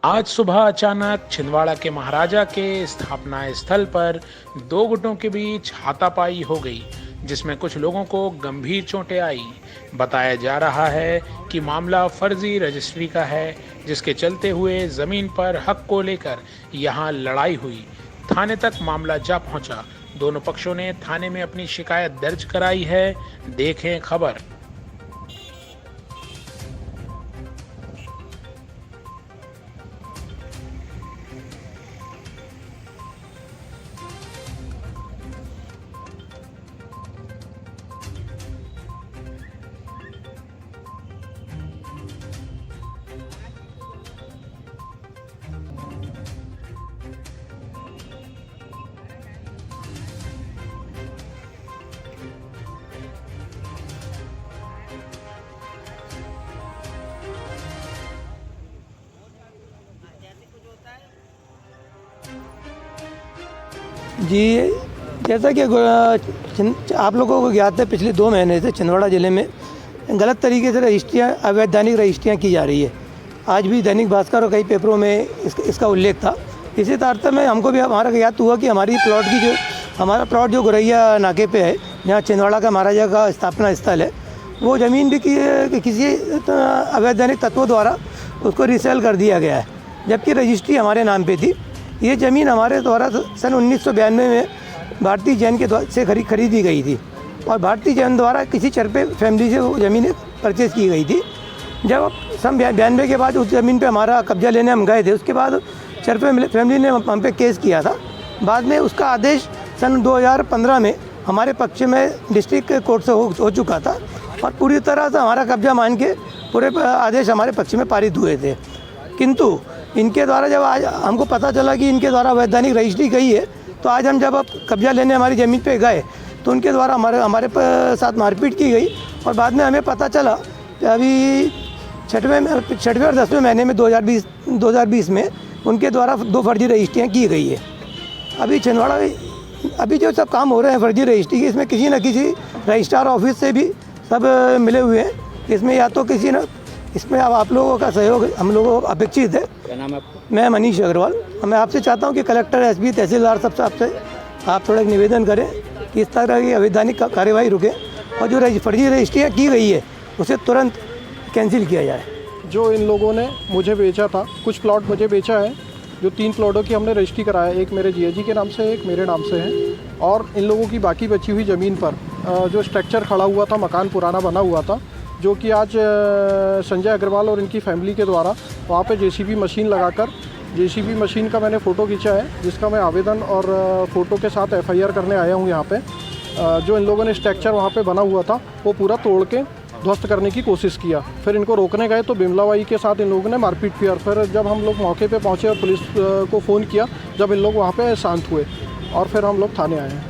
आज सुबह अचानक छिंदवाड़ा के महाराजा के स्थापना स्थल पर दो गुटों के बीच हाथापाई हो गई, जिसमें कुछ लोगों को गंभीर चोटें आई। बताया जा रहा है कि मामला फर्जी रजिस्ट्री का है, जिसके चलते हुए जमीन पर हक को लेकर यहां लड़ाई हुई। थाने तक मामला जा पहुंचा। दोनों पक्षों ने थाने में अपनी शिकायत दर्ज कराई है। देखें खबर। जी, जैसा कि आप लोगों को ज्ञात है, पिछले 2 महीने से छिंदवाड़ा ज़िले में गलत तरीके से रजिस्ट्रियाँ, अवैधानिक रजिस्ट्रियाँ की जा रही है। आज भी दैनिक भास्कर और कई पेपरों में इसका उल्लेख था। इसी तारतम्य में हमको भी हमारा ज्ञात हुआ कि हमारा प्लॉट जो गुरैया नाके पे है, जहाँ छिंदवाड़ा का महाराजा का स्थापना स्थल है, वो ज़मीन भी किसी अवैधानिक तत्वों द्वारा उसको रीसेल कर दिया गया है, जबकि रजिस्ट्री हमारे नाम पे थी। ये ज़मीन हमारे द्वारा सन 1992 में भारतीय जैन के से खरीदी गई थी और भारतीय जैन द्वारा किसी चरपे फैमिली से वो ज़मीन परचेज़ की गई थी। जब सन 92 के बाद उस ज़मीन पे हमारा कब्जा लेने हम गए थे, उसके बाद चरपे फैमिली ने हम पे केस किया था। बाद में उसका आदेश सन 2015 में हमारे पक्ष में डिस्ट्रिक्ट कोर्ट से हो चुका था और पूरी तरह से हमारा कब्जा मान के पूरे आदेश हमारे पक्ष में पारित हुए थे। किंतु इनके द्वारा जब आज हमको पता चला कि इनके द्वारा वैधानिक रजिस्ट्री गई है, तो आज हम जब कब्जा लेने हमारी ज़मीन पे गए तो उनके द्वारा हमारे साथ मारपीट की गई और बाद में हमें पता चला कि अभी छठवें और 10वें महीने में 2020 में उनके द्वारा 2 फर्जी रजिस्ट्रियाँ की गई है। अभी छिंदवाड़ा अभी जो सब काम हो रहे हैं फर्जी रजिस्ट्री के, इसमें किसी न किसी रजिस्ट्रार ऑफिस से भी सब मिले हुए हैं। इसमें या तो इसमें अब आप लोगों का सहयोग हम लोगों को अपेक्षित है। क्या नाम है आपका? मैं मनीष अग्रवाल। मैं आपसे चाहता हूं कि कलेक्टर, एसपी, तहसीलदार सबसे आपसे आप थोड़ा एक निवेदन करें कि इस तरह की अवैधानिक कार्यवाही रुके और जो फर्जी रजिस्ट्रियाँ की गई है उसे तुरंत कैंसिल किया जाए। जो इन लोगों ने मुझे बेचा था, कुछ प्लॉट मुझे बेचा है, जो 3 प्लॉटों की हमने रजिस्ट्री कराया, एक मेरे जीआईजी के नाम से है, एक मेरे नाम से है। और इन लोगों की बाकी बची हुई ज़मीन पर जो स्ट्रक्चर खड़ा हुआ था, मकान पुराना बना हुआ था, जो कि आज संजय अग्रवाल और इनकी फैमिली के द्वारा वहाँ पे जेसीबी मशीन लगाकर, जेसीबी मशीन का मैंने फ़ोटो खींचा है, जिसका मैं आवेदन और फ़ोटो के साथ एफआईआर करने आया हूँ यहाँ पे। जो इन लोगों ने स्ट्रक्चर वहाँ पे बना हुआ था वो पूरा तोड़ के ध्वस्त करने की कोशिश किया। फिर इनको रोकने गए तो बिमलाबाई के साथ इन लोगों ने मारपीट किया। फिर जब हम लोग मौके पे पहुँचे और पुलिस को फ़ोन किया, जब इन लोग वहाँ पे शांत हुए और फिर हम लोग थाने आए हैं।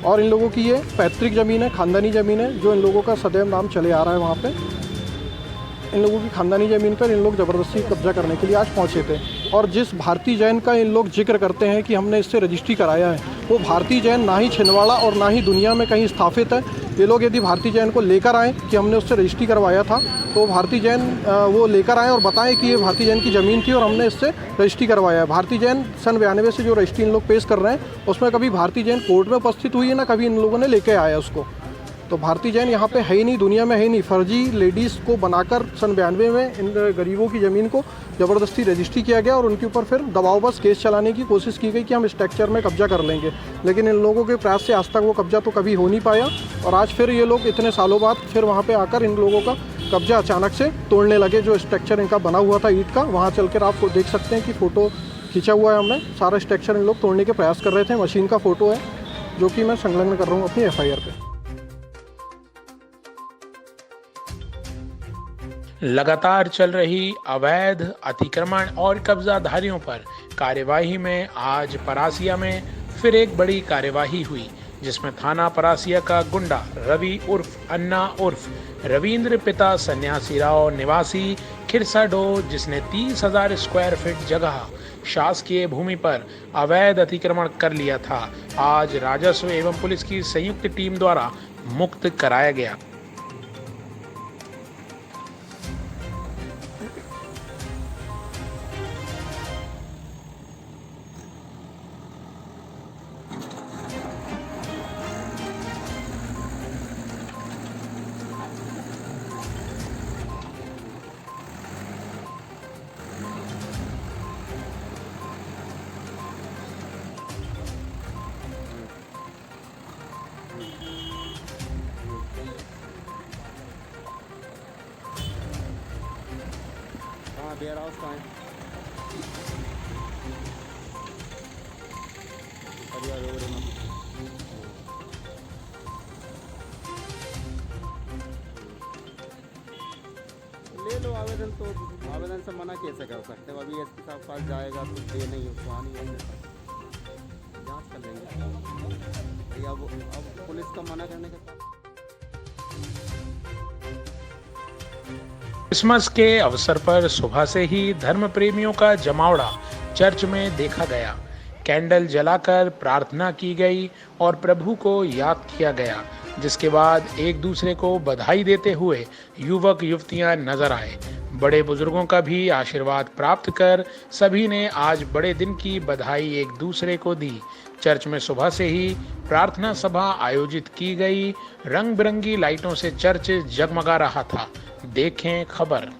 और इन लोगों की ये पैतृक ज़मीन है, ख़ानदानी ज़मीन है, जो इन लोगों का सदैव नाम चले आ रहा है। वहाँ पे इन लोगों की ख़ानदानी ज़मीन पर इन लोग ज़बरदस्ती कब्जा करने के लिए आज पहुँचे थे। और जिस भारतीय जैन का इन लोग जिक्र करते हैं कि हमने इससे रजिस्ट्री कराया है, वो भारतीय जैन ना ही छिंदवाड़ा और ना ही दुनिया में कहीं स्थापित है। ये लोग यदि भारतीय जैन को लेकर आएँ कि हमने उससे रजिस्ट्री करवाया था, तो भारतीय जैन वो लेकर आएँ और बताएं कि ये भारतीय जैन की ज़मीन थी और हमने इससे रजिस्ट्री करवाया है। भारतीय जैन सन 92 से जो रजिस्ट्री इन लोग पेश कर रहे हैं, उसमें कभी भारतीय जैन कोर्ट में उपस्थित हुई है, ना कभी इन लोगों ने लेके आया उसको। तो भारतीय जैन यहाँ पे है ही नहीं, दुनिया में है ही नहीं। फर्जी लेडीज़ को बनाकर सन 92 में इन गरीबों की ज़मीन को ज़बरदस्ती रजिस्ट्री किया गया और उनके ऊपर फिर दबावबस केस चलाने की कोशिश की गई कि हम स्ट्रक्चर में कब्जा कर लेंगे। लेकिन इन लोगों के प्रयास से आज तक वो कब्जा तो कभी हो नहीं पाया और आज फिर ये लोग इतने सालों बाद फिर वहाँ पर आकर इन लोगों का कब्जा अचानक से तोड़ने लगे। जो स्ट्रक्चर इनका बना हुआ था ईंट का, वहाँ चल कर आप देख सकते हैं कि फ़ोटो खींचा हुआ है हमने। सारा स्ट्रक्चर इन लोग तोड़ने के प्रयास कर रहे थे। मशीन का फ़ोटो है जो कि मैं संलग्न कर रहा हूँ अपनी एफआईआर पे। लगातार चल रही अवैध अतिक्रमण और कब्जाधारियों पर कार्यवाही में आज परासिया में फिर एक बड़ी कार्यवाही हुई, जिसमें थाना परासिया का गुंडा रवि उर्फ अन्ना उर्फ रविंद्र पिता सन्यासी राव निवासी खिरसाडो, जिसने 30,000 स्क्वायर फीट जगह शासकीय भूमि पर अवैध अतिक्रमण कर लिया था, आज राजस्व एवं पुलिस की संयुक्त टीम द्वारा मुक्त कराया गया। हाँ वेयर हाउस का है परिवार रोड में। ले लो आवेदन, तो आवेदन से मना कैसे कर सकते हो? अभी एसपी साहब पास जाएगा तो दे नहीं उसको आनी है, जाँच कर लेंगे। अब पुलिस का मना करने के बाद क्रिसमस के अवसर पर सुबह से ही धर्म प्रेमियों का जमावड़ा चर्च में देखा गया। कैंडल जलाकर प्रार्थना की गई और प्रभु को याद किया गया, जिसके बाद एक दूसरे को बधाई देते हुए युवक युवतियां नजर आए। बड़े बुजुर्गों का भी आशीर्वाद प्राप्त कर सभी ने आज बड़े दिन की बधाई एक दूसरे को दी। चर्च में सुबह से ही प्रार्थना सभा आयोजित की गई। रंग बिरंगी लाइटों से चर्च जगमगा रहा था। देखें खबर।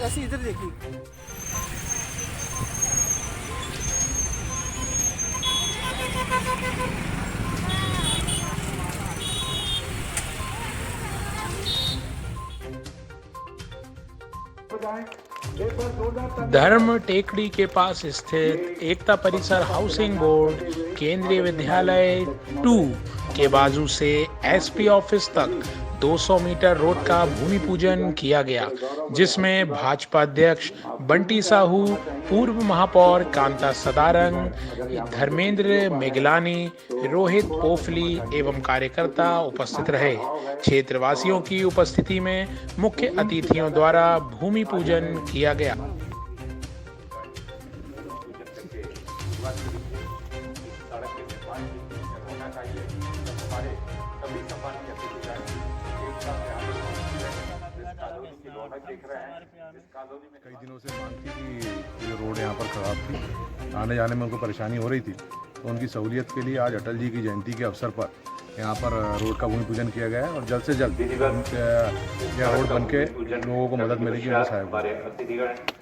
ऐसे इधर देखिए। धर्म टेकड़ी के पास स्थित एकता परिसर हाउसिंग बोर्ड केंद्रीय विद्यालय 2 के बाजू से एसपी ऑफिस तक 200 मीटर रोड का भूमि पूजन किया गया, जिसमें भाजपा अध्यक्ष बंटी साहू, पूर्व महापौर कांता सदारंग, धर्मेंद्र मेगलानी, रोहित पोफली एवं कार्यकर्ता उपस्थित रहे। क्षेत्रवासियों की उपस्थिति में मुख्य अतिथियों द्वारा भूमि पूजन किया गया। कई दिनों से मांग थी कि ये रोड यहाँ पर खराब थी, आने जाने में उनको परेशानी हो रही थी, तो उनकी सहूलियत के लिए आज अटल जी की जयंती के अवसर पर यहाँ पर रोड का भूमि पूजन किया गया है और जल्द से जल्द यह रोड बनके लोगों को मदद मिलेगी, उनको सहायक होगा।